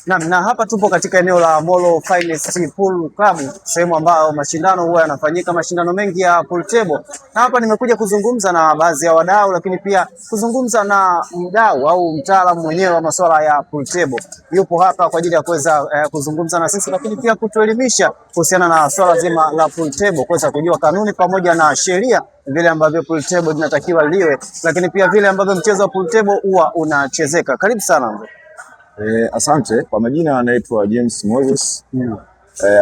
Na hapa tupo katika eneo la Molo Finest Pool Club, sehemu ambayo mashindano huwa yanafanyika, mashindano mengi ya pool table. Na hapa nimekuja kuzungumza na baadhi ya wadau, lakini pia kuzungumza na mdau au mtaalamu mwenyewe wa masuala ya pool table. Yupo hapa kwa ajili ya kuweza kuzungumza na sisi, lakini pia kutuelimisha kuhusiana na swala zima la pool table, kuweza kujua kanuni pamoja na sheria vile ambavyo pool table linatakiwa liwe, lakini pia vile ambavyo mchezo wa pool table huwa unachezeka. Karibu sana. Asante. Kwa majina anaitwa James Moses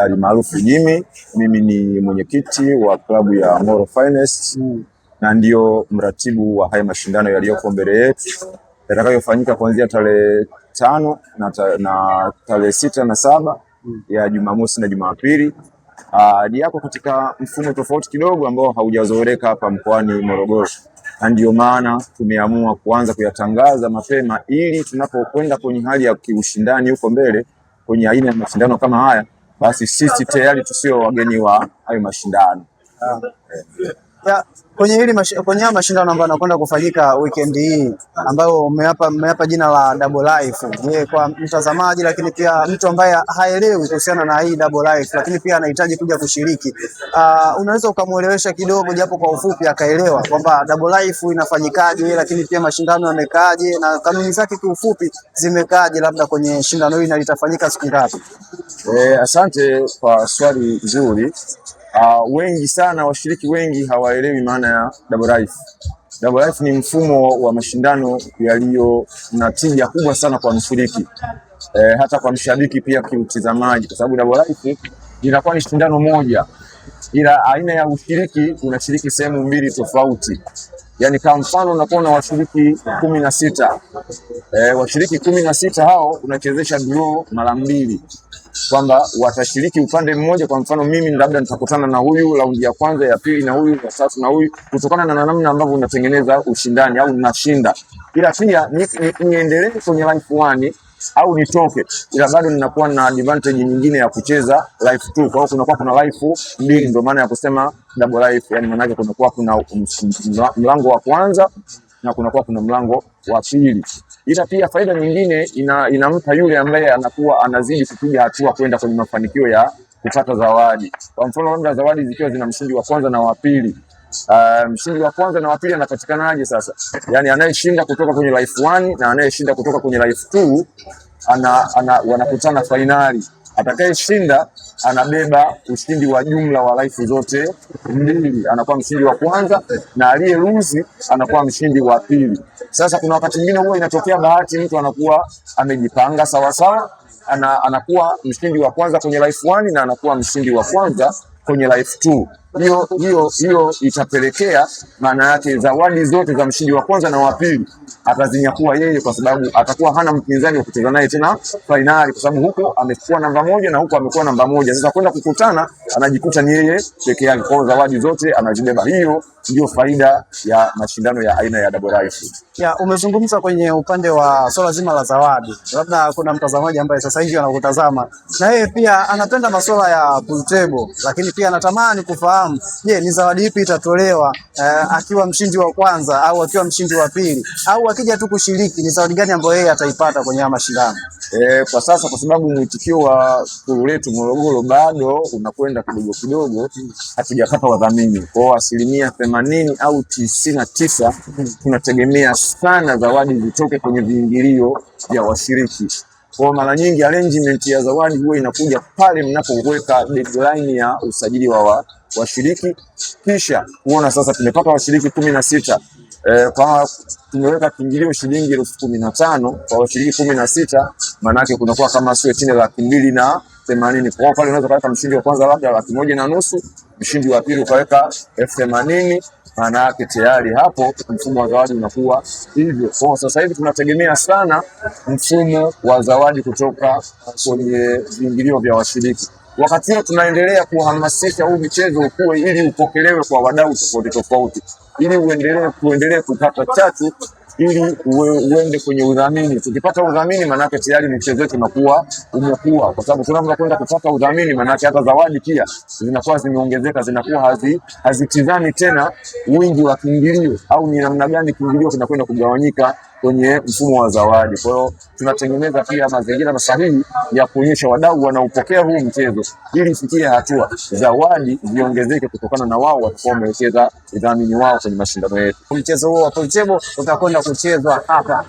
alimaarufu Jimmy. Mimi ni mwenyekiti wa klabu ya Molo Finest na ndio mratibu wa haya mashindano yaliyoko mbele yetu yatakayofanyika kuanzia tarehe 5 na tarehe 6 na 7 ya Jumamosi na Jumapili. Yako katika mfumo tofauti kidogo ambao haujazoeleka hapa mkoani Morogoro. Na ndio maana tumeamua kuanza kuyatangaza mapema ili tunapokwenda kwenye hali ya kiushindani huko mbele kwenye aina ya mashindano kama haya, basi sisi tayari tusio wageni wa hayo mashindano. Kwenye mashindano ambayo yanakwenda kufanyika weekend hii ambayo umeyapa jina la Double Life. Je, kwa mtazamaji lakini pia mtu ambaye haelewi kuhusiana na hii Double Life lakini pia anahitaji kuja kushiriki, unaweza ukamuelewesha kidogo japo kwa ufupi akaelewa kwamba Double Life inafanyikaje, lakini pia mashindano yamekaaje na kanuni zake kiufupi zimekaaje, labda kwenye shindano hili na litafanyika siku ngapi? Asante kwa swali zuri. Wengi sana washiriki wengi hawaelewi maana ya Double Life. Double Life ni mfumo wa mashindano yaliyo na tija kubwa sana kwa mshiriki, hata kwa mshabiki pia kimtazamaji, kwa sababu Double Life inakuwa ni shindano moja ila aina ya ushiriki unashiriki sehemu mbili tofauti. Yani kama mfano unakuwa na washiriki 16. Washiriki 16 hao unachezesha draw mara mbili, kwamba watashiriki upande mmoja. Kwa mfano mimi labda nitakutana na huyu raundi ya kwanza, ya pili na huyu, ya tatu na huyu, kutokana na namna ambavyo unatengeneza ushindani au unashinda. Ila pia niendelee kwenye life 1 au nitoke, ila bado ninakuwa na advantage nyingine ya kucheza life 2. Kwa hiyo kunakuwa kuna life 2, ndio maana ya kusema Double Life. Yani maana yake kunakuwa kuna mlango wa kwanza na kunakuwa kuna mlango wa pili. Ila pia faida nyingine inampa yule ambaye anakuwa anazidi kupiga hatua kwenda kwenye mafanikio ya kupata zawadi. Kwa mfano labda zawadi zikiwa zina mshindi wa kwanza na wa pili. Mshindi wa kwanza na wa pili anapatikanaje sasa? Yani anayeshinda kutoka kwenye life 1 na anayeshinda kutoka kwenye life 2 wanakutana finali. Atakayeshinda anabeba ushindi wa jumla wa life zote mbili, anakuwa mshindi wa kwanza, na aliye lose anakuwa mshindi wa pili. Sasa kuna wakati mwingine huwa inatokea bahati, mtu anakuwa amejipanga sawa sawa, anakuwa mshindi wa kwanza kwenye life 1 na anakuwa mshindi wa kwanza kwenye life 2. Hiyo itapelekea maana yake zawadi zote za mshindi wa kwanza na wa pili atazinyakua yeye, kwa sababu atakuwa hana mpinzani wa kucheza naye tena finali, kwa sababu huko amekuwa namba 1 na huko amekuwa namba 1. Sasa kwenda kukutana anajikuta ni yeye peke yake, kwa zawadi zote anazibeba. Hiyo ndio faida ya mashindano ya aina ya Double Life. Umezungumza kwenye upande wa swala zima la zawadi. Labda kuna mtazamaji ambaye sasa hivi anakutazama na yeye pia anapenda masuala ya pool table, lakini pia anatamani kufahamu, je, ni zawadi ipi itatolewa akiwa mshindi wa kwanza au akiwa mshindi wa pili, au akija tu kushiriki, ni zawadi gani ambayo yeye ataipata kwenye mashindano? Kwa sasa kwa sababu mwitikio wa pool letu Morogoro bado unakwenda kidogo kidogo, hatujapata wadhamini. Kwa 80% au 99 tunategemea sana zawadi zitoke kwenye viingilio vya washiriki. Kwa mara nyingi arrangement ya zawadi huwa inakuja pale mnapoweka deadline ya usajili wa washiriki, kisha kuona sasa tumepata washiriki 16. Kwa tumeweka kiingilio shilingi 15,000 kwa washiriki 16, maana yake kunakuwa kama sio chini ya 280. Kwa pale unaweza kuweka mshindi wa kwanza labda 150,000, mshindi wa pili ukaweka 80,000, maana yake tayari hapo mfumo wa zawadi unakuwa hivyo. Kwa sasa hivi tunategemea sana mfumo wa zawadi kutoka kwenye viingilio vya washiriki. Wakati huo tunaendelea kuhamasisha huu michezo ukue ili upokelewe kwa wadau tofauti tofauti, ili tuendelee kupata chachu ili uende kwenye udhamini. Tukipata udhamini, maanake tayari michezo yetu inakuwa umekuwa, kwa sababu tunapokwenda kupata udhamini, maanake hata zawadi pia zinakuwa zimeongezeka, zinakuwa hazitizami tena wingi wa kiingilio au ni namna gani kiingilio kinakwenda kugawanyika kwenye mfumo wa zawadi. Kwa hiyo tunatengeneza pia mazingira sahihi ya kuonyesha wadau wanaopokea huu mchezo, ili ifikie hatua zawadi ziongezeke kutokana na wao watakuwa wamewekeza udhamini wao kwenye mashindano yetu. Mchezo huo wa pool table utakwenda kuchezwa hapa.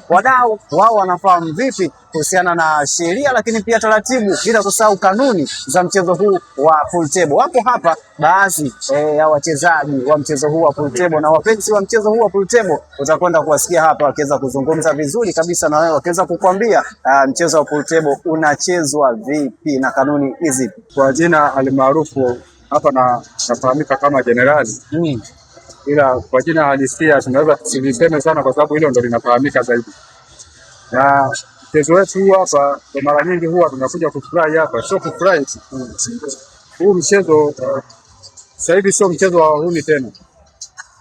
Wadau wao wanafahamu vipi kuhusiana na sheria lakini pia taratibu, bila kusahau kanuni za mchezo huu wa pool table? Wapo hapa baadhi ya wachezaji wa mchezo huu wa pool table na wapenzi wa mchezo huu wa pool table, utakwenda kuwasikia hapa wakiweza kuzungumza vizuri kabisa na wewe, wakiweza kukwambia mchezo wa pool table unachezwa vipi na kanuni hizi. Kwa jina alimaarufu hapa nafahamika kama Jenerali. Ila kwa jina halisia tunaweza tusiliseme sana kwa sababu hilo ndo linafahamika zaidi. Na mchezo wetu huu hapa kwa mara nyingi huwa tunakuja kufurahi hapa, sio kufurahi. Huu mchezo sasa hivi sio mchezo wa wahuni tena.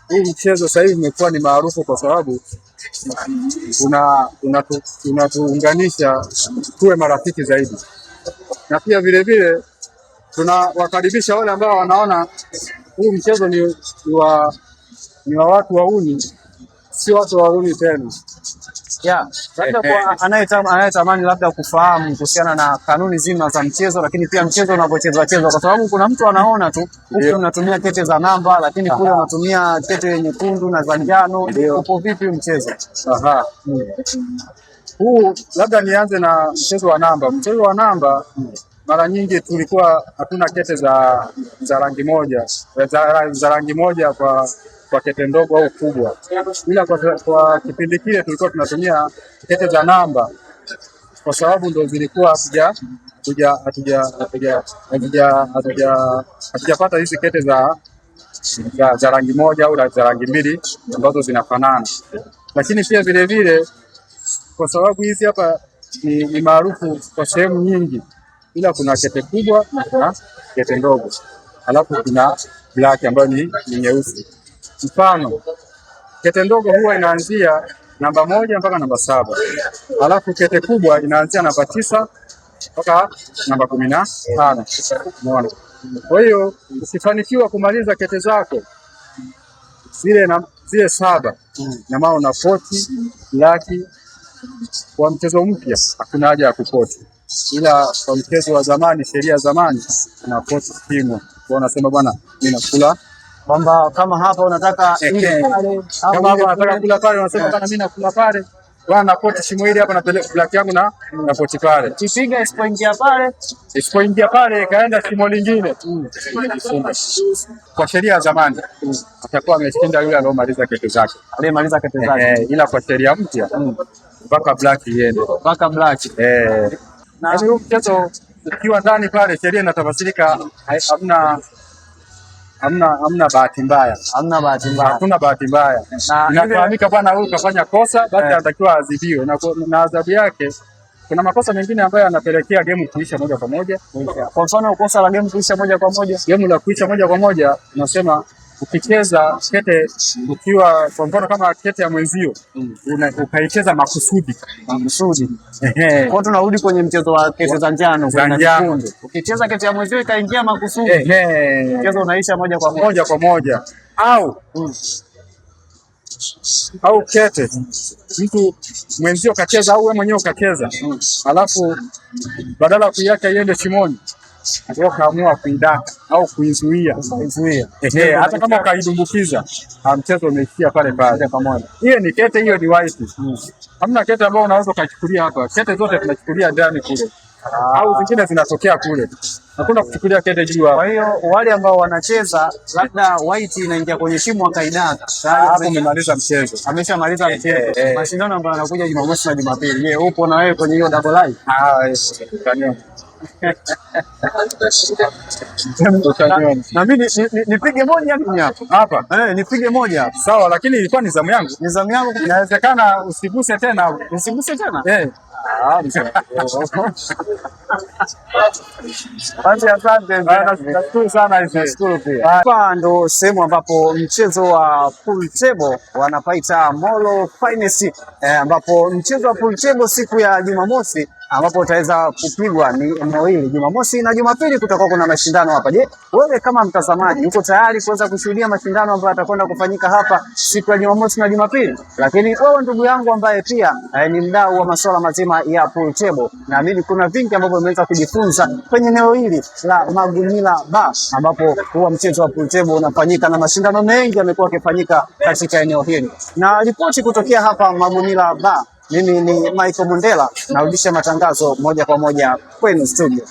Huu mchezo sasa hivi umekuwa ni maarufu kwa sababu unatuunganisha tuwe marafiki zaidi. Na pia vile vile tunawakaribisha wale ambao wanaona huu mchezo ni wa watu wahuni, si watu wahuni tena. Labda kwa anayetamani labda kufahamu kuhusiana na kanuni zima za mchezo, lakini pia mchezo unavyochezwa, kwa sababu kuna mtu anaona tu huku unatumia kete za namba, lakini kule unatumia kete nyekundu na za njano. Upo vipi mchezo? Huu labda nianze na mchezo wa namba. Mchezo wa namba mara nyingi tulikuwa hatuna kete za rangi moja, za rangi moja kwa kete ndogo au kubwa, ila kwa kipindi kile tulikuwa tunatumia kete za namba kwa sababu ndo zilikuwa hatujapata hizi kete za rangi moja au za rangi mbili ambazo zinafanana. Lakini pia vile vile kwa sababu hizi hapa ni maarufu kwa sehemu nyingi, ila kuna kete kubwa na kuna kete ndogo, alafu kuna black ambayo ni nyeusi. Mfano, kete ndogo huwa inaanzia namba 1 mpaka namba 7, alafu kete kubwa inaanzia namba 9 mpaka namba 15. Umeona? Kwa hiyo ukifanikiwa kumaliza kete zako zile 7 na maana una poti laki. Kwa mchezo mpya hakuna haja ya kupoti, ila kwa mchezo wa zamani, sheria zamani, na poti timu. Kwa unasema bwana, mimi nakula kwamba kama hapa unataka ile pale, kama hapa unataka kula pale, unasema bwana, mimi nakula pale bwana, na poti shimo hili hapa, na black yangu na poti pale, kipiga isipoingia pale kaenda shimo lingine. Kwa sheria ya zamani atakuwa ameshinda yule aliyomaliza kete zake, ila kwa sheria mpya mpaka black iende, mpaka black. Na hiyo mchezo ukiwa ndani pale, sheria inatafsirika, hamna bahati mbaya, hakuna bahati mbaya. Inafahamika bwana, huyu kafanya kosa, basi anatakiwa adhibiwe, na adhabu yake. Kuna makosa mengine ambayo yanapelekea game kuisha moja kwa moja. Kwa mfano kosa la game kuisha moja kwa moja, game la kuisha moja kwa moja, nasema ukicheza kete ukiwa kwa mfano kama kete ya mwenzio ukaicheza makusudi. Kwa tunarudi kwenye mchezo wa kete za njano. Ukicheza kete ya mwenzio ikaingia makusudi, mchezo unaisha moja kwa moja. Au kete mtu mwenzio kacheza au wewe mwenyewe ukacheza, alafu badala ya kuiacha iende shimoni ndio kaamua kuidaka au kuizuia. Hata kama ukaidumbukiza, mchezo umeishia pale pamoja. Hiyo ni kete, hiyo ni white. Hamna kete ambayo unaweza ukachukulia hapa. Kete zote tunachukulia ndani kule, au zingine zinatokea kule. Hakuna kuchukulia kete juu hapa. Kwa hiyo wale ambao wanacheza labda white inaingia kwenye shimo akaidaka, hapo umemaliza mchezo. Ameshamaliza mchezo. Mashindano ambayo yanakuja Jumamosi na Jumapili. Je, upo na wewe kwenye hiyo double live? Na mimi nipige moja hapa. Nipige moja. Sawa, lakini ilikuwa ni zamu yangu. Ni zamu yangu. Inawezekana usiguse tena. Basi asante. Nashukuru sana hizi. Nashukuru pia. Hapa ndo sehemu ambapo mchezo wa pool table wanapaita Molo Finest, ambapo mchezo wa pool table siku ya Jumamosi ambapo utaweza kupigwa ni eneo hili. Jumamosi na Jumapili kutakuwa kuna mashindano hapa. Je, wewe kama mtazamaji uko tayari kuweza kushuhudia mashindano ambayo yatakwenda kufanyika hapa siku ya Jumamosi na Jumapili? Lakini wewe ndugu yangu ambaye pia ni mdau wa masuala mazima ya pool table, naamini kuna vingi ambavyo umeweza kujifunza kwenye eneo hili la Magunila Bar, ambapo huwa mchezo wa pool table unafanyika na mashindano mengi yamekuwa yakifanyika katika eneo hili. Na ripoti kutokea hapa Magunila Bar, mimi ni Michael Mundela, narudisha matangazo moja kwa moja kwenu studio.